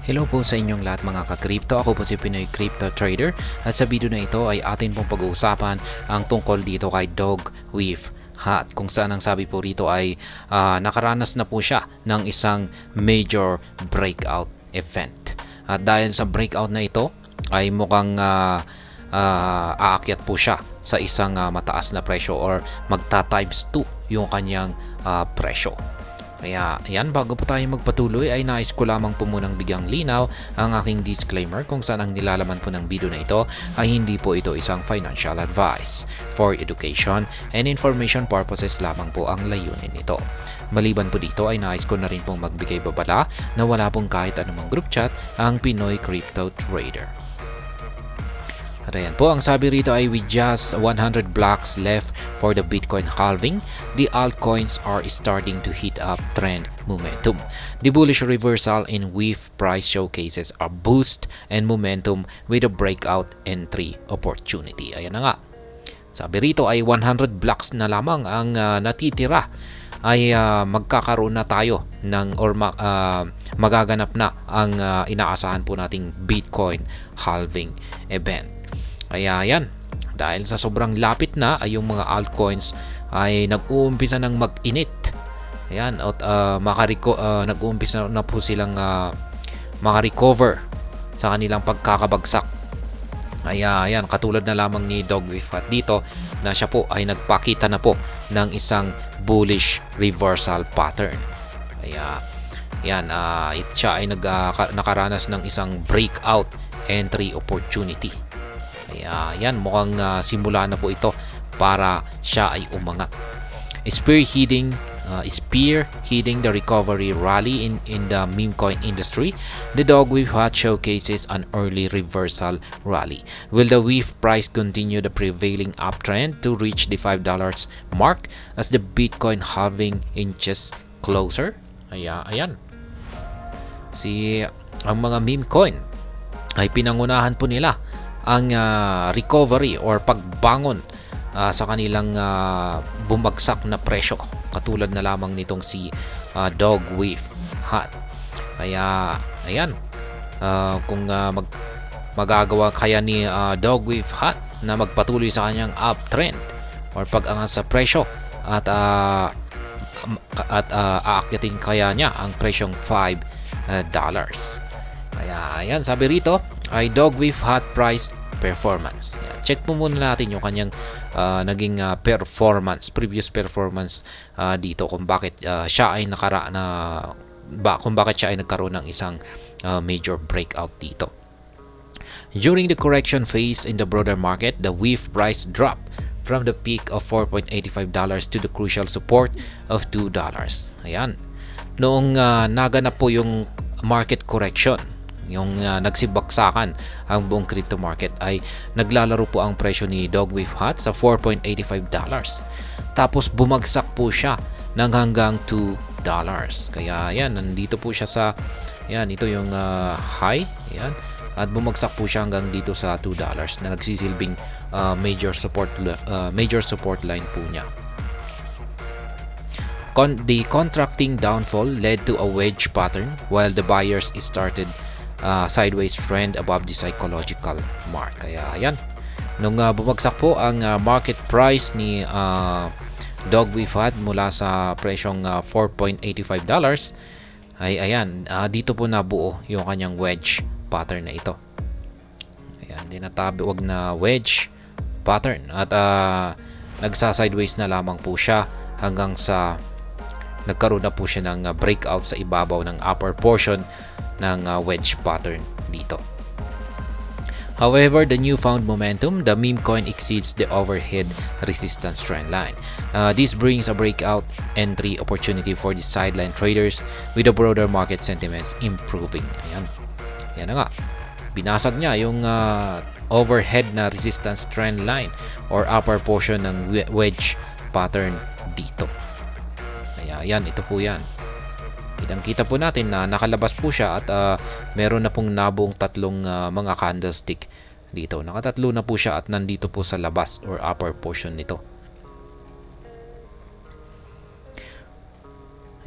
Hello po sa inyong lahat mga ka-crypto. Ako po si Pinoy Crypto Trader at sa video na ito ay atin pong pag-uusapan ang tungkol dito kay Dog with Hat, kung saan ang sabi po rito ay nakaranas na po siya ng isang major breakout event. At dahil sa breakout na ito ay mukhang aakyat po siya sa isang mataas na presyo or magta times 2 yung kanyang presyo. Kaya yan, bago po tayo magpatuloy ay nais ko lamang po munang bigyang linaw ang aking disclaimer kung saan ang nilalaman po ng video na ito ay hindi po ito isang financial advice. For education and information purposes lamang po ang layunin nito. Maliban po dito ay nais ko na rin pong magbigay babala na wala pong kahit anumang group chat ang Pinoy Crypto Trader. At ayan po, ang sabi rito ay with just 100 blocks left for the Bitcoin halving, the altcoins are starting to hit up trend momentum. The bullish reversal in WIF price showcases a boost and momentum with a breakout entry opportunity. Ayan na nga. Sabi rito ay 100 blocks na lamang ang natitira ay magkakaroon na tayo ng magaganap na ang inaasahan po nating Bitcoin halving event. Kaya yan, dahil sa sobrang lapit na ay yung mga altcoins ay nag-uumpisa ng mag-init. Ayan, at nag-uumpisa na po silang makarecover sa kanilang pagkakabagsak. Kaya yan, katulad na lamang ni Dog with Hat dito na siya po ay nagpakita na po ng isang bullish reversal pattern. Kaya yan, siya ay nakaranas ng isang breakout entry opportunity. Kaya yan, mukhang simula na po ito para siya ay umangat. Spearheading the recovery rally in the meme coin industry, the Dog with Hat showcases an early reversal rally. Will the WIF price continue the prevailing uptrend to reach the $5 mark as the Bitcoin halving inches closer? Ayan. Ang mga meme coin ay pinangunahan po nila ang recovery or pagbangon sa kanilang bumagsak na presyo, katulad na lamang nitong si Dog with Hat. Kaya ayan, kung magagawa kaya ni Dog with Hat na magpatuloy sa kanyang uptrend or pag-angat sa presyo at aakyatin kaya niya ang presyong $5. Kaya ayan, sabi rito ay Dog with Hat price performance. Yan. Check po muna natin yung kanyang naging previous performance dito, kung bakit siya ay nagkaroon ng isang major breakout dito. During the correction phase in the broader market, the WIF price dropped from the peak of $4.85 to the crucial support of $2. Ayan. Noong naganap po yung market correction, yung nagsibagsakan ang buong crypto market, ay naglalaro po ang presyo ni Dog with Hat sa $4.85. Tapos bumagsak po siya ng hanggang $2. Kaya yan, nandito po siya sa ito yung high, yan, at bumagsak po siya hanggang dito sa $2 na nagsisilbing major support line po niya. The contracting downfall led to a wedge pattern while the buyers started sideways trend above the psychological mark. Kaya ayan, nung bumagsak po ang market price ni Dog with Hat mula sa presyong $4.85 ay ayan, dito po nabuo yung kanyang wedge pattern na ito. Ayan, tinatawag na wedge pattern at nagsa-sideways na lamang po siya hanggang sa nagkaroon na po siya ng breakout sa ibabaw ng upper portion ng wedge pattern dito. However, the newfound momentum, the meme coin exceeds the overhead resistance trend line. This brings a breakout entry opportunity for the sideline traders with the broader market sentiments improving. Ayan. Yan na nga. Binasag niya yung overhead na resistance trend line or upper portion ng wedge pattern dito. Kaya yan, ito po yan. Kitang-kita po natin na nakalabas po siya at meron na pong nabuong tatlong mga candlestick dito. Nakatatlo na po siya at nandito po sa labas or upper portion nito.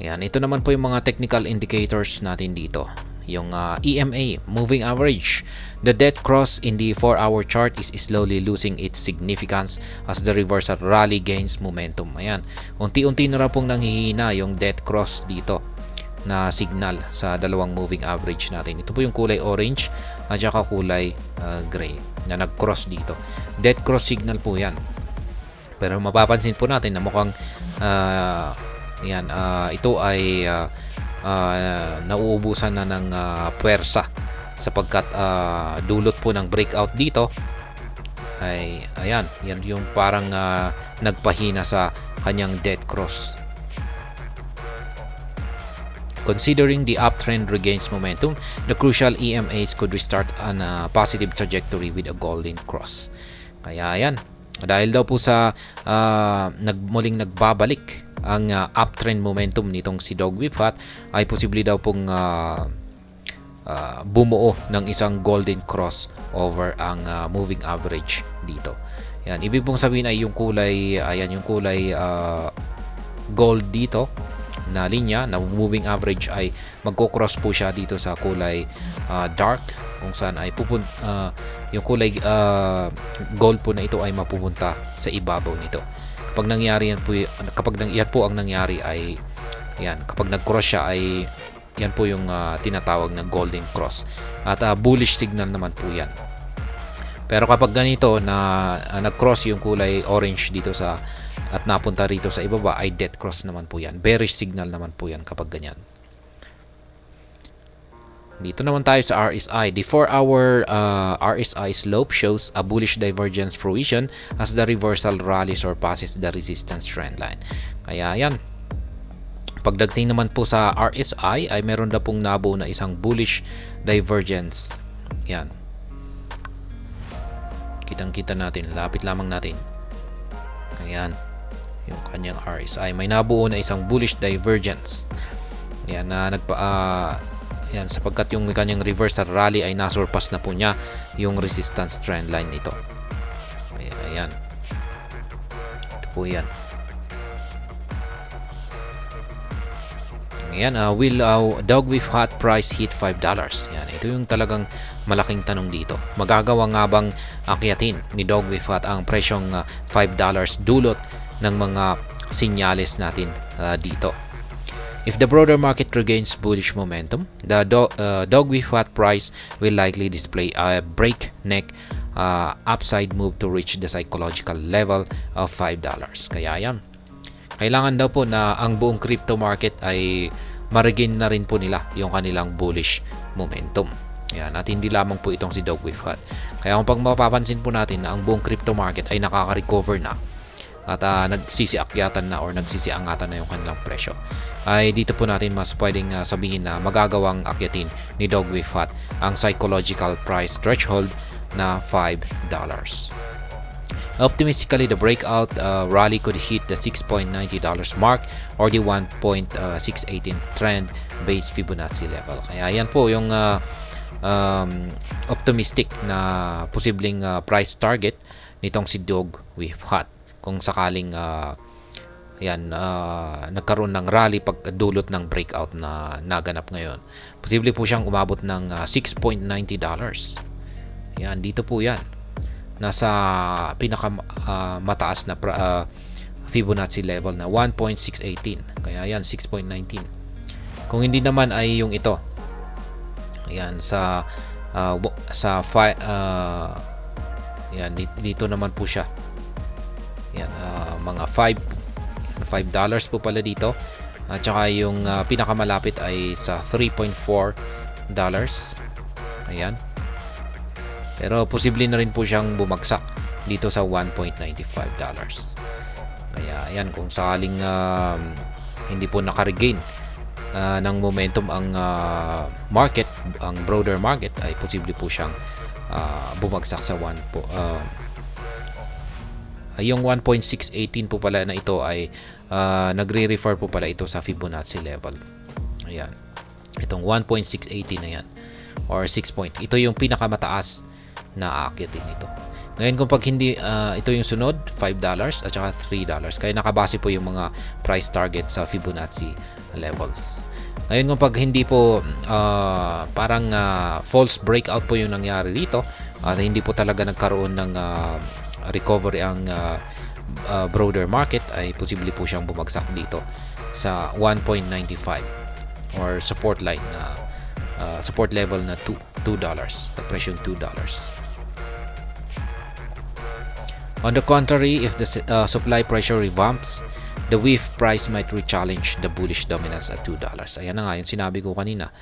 Ayan, ito naman po yung mga technical indicators natin dito. yung EMA, moving average. The dead cross in the 4-hour chart is slowly losing its significance as the reversal rally gains momentum. Ayan, unti-unti na rin pong nanghihina yung dead cross dito na signal sa dalawang moving average natin. Ito po yung kulay orange at saka kulay gray na nag-cross dito. Dead cross signal po yan. Pero mapapansin po natin na mukhang ito ay nauubusan na ng puwersa sapagkat dulot po ng breakout dito ay yan yung parang nagpahina sa kanyang dead cross. Considering the uptrend regains momentum, the crucial EMAs could restart on a positive trajectory with a golden cross. Kaya yan, dahil daw po sa muling nagbabalik ang uptrend momentum nitong si Dog Whip Hat, ay posible daw pong bumuo ng isang golden cross over ang moving average dito. Yan, ibig pong sabihin ay yung kulay, yung kulay gold dito na linya na moving average ay magko-cross po siya dito sa kulay dark, kung saan ay yung kulay gold po na ito ay mapupunta sa ibabaw nito. Kapag nangyari yan po ang nangyari ay yan, kapag nag-cross siya ay yan po yung tinatawag na golden cross at bullish signal naman po yan. Pero kapag ganito na nag-cross yung kulay orange dito sa at napunta rito sa ibaba ay dead cross naman po yan. Bearish signal naman po yan kapag ganyan. Dito naman tayo sa RSI. The 4-hour RSI slope shows a bullish divergence fruition as the reversal rally surpasses the resistance trend line. Kaya yan. Pagdating naman po sa RSI ay meron na pong nabuo na isang bullish divergence. Yan. Kitang-kita natin. Lapit lamang natin. Ayan. Yung kanyang RSI. May nabuo na isang bullish divergence. Yan na yan, sapagkat yung kanyang reversal rally ay nasurpass na po niya yung resistance trend line nito. Ayan. Ito po yan. Ayan, will Dog Whip Hat price hit $5? Yan, ito yung talagang malaking tanong dito. Magagawa nga bang akyatin ni Dog Whip Hat ang presyong $5 dulot ng mga sinyales natin dito? If the broader market regains bullish momentum, the Dog Whip Hat price will likely display a breakneck upside move to reach the psychological level of $5. Kaya yan, kailangan daw po na ang buong crypto market ay ma-regain na rin po nila yung kanilang bullish momentum. Yan, at hindi lamang po itong si Dog Whip Hat. Kaya kung pag mapapansin po natin na ang buong crypto market ay nakaka-recover na at nagsisiakyatan na or nagsisiangatan na yung kanilang presyo, ay dito po natin mas pwedeng sabihin na magagawang akyatin ni Dog Whip Hat ang psychological price threshold na $5. Optimistically, the breakout rally could hit the $6.90 mark or the 1.618 trend base Fibonacci level. Kaya yan po yung optimistic na posibleng price target nitong si Dog Whip Hat. Kung sakaling nagkaroon ng rally pagdulot ng breakout na naganap ngayon, posible po siyang umabot ng $6.90. Yan, dito po yan. Nasa pinakamataas na Fibonacci level na 1.618. Kaya yan, 6.19. Kung hindi naman ay yung ito. Ayan, yan, dito naman po siya. Yan, mga $5 po pala dito. At saka yung pinakamalapit ay sa $3.4. Ayan. Pero posible na rin po siyang bumagsak dito sa $1.95. Kaya ayan, kung sakaling hindi po nakaregain ng momentum ang market, ang broader market, ay posible po siyang bumagsak sa yung 1.618 po pala na ito ay nagre-refer po pala ito sa Fibonacci level. Ayan. Itong 1.618 na yan or 6 point. Ito yung pinakamataas na aakyatin nito. Ngayon kung pag hindi ito yung sunod, $5 at saka $3. Kaya nakabase po yung mga price target sa Fibonacci levels. Ngayon kung pag hindi po parang false breakout po yung nangyari dito at hindi po talaga nagkaroon ng recovery ang broader market, ay posible po siyang bumagsak dito sa 1.95 or support line na support level na $2, the presyong $2. On the contrary, if the supply pressure revamps, the WIF price might re-challenge the bullish dominance at $2. Ayan na nga yung sinabi ko kanina.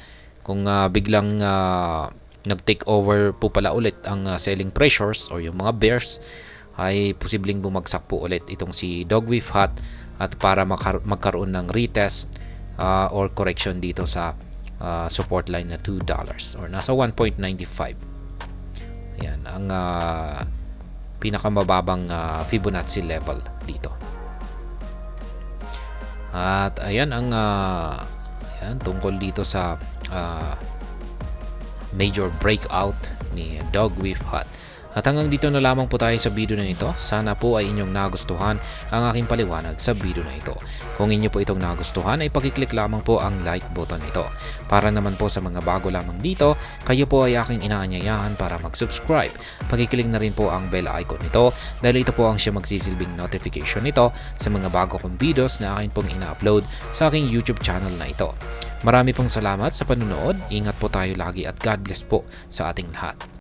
Kung biglang nag-take over po pala ulit ang selling pressures or yung mga bears, ay posibleng bumagsak po ulit itong si Dog WIF Hut at para magkaroon ng retest or correction dito sa support line na $2 or nasa 1.95. Ayan ang pinakamababang Fibonacci level dito. At ayan ang ayan, tungkol dito sa major breakout ni Dog WIF Hut. At hanggang dito na lamang po tayo sa video na ito. Sana po ay inyong nagustuhan ang aking paliwanag sa video na ito. Kung inyo po itong nagustuhan ay pakiclick lamang po ang like button ito. Para naman po sa mga bago lamang dito, kayo po ay aking inaanyayahan para mag-subscribe. Pakiclick na rin po ang bell icon nito dahil ito po ang siya magsisilbing notification nito sa mga bago kong videos na akin pong ina-upload sa aking YouTube channel na ito. Marami pong salamat sa panunood. Ingat po tayo lagi at God bless po sa ating lahat.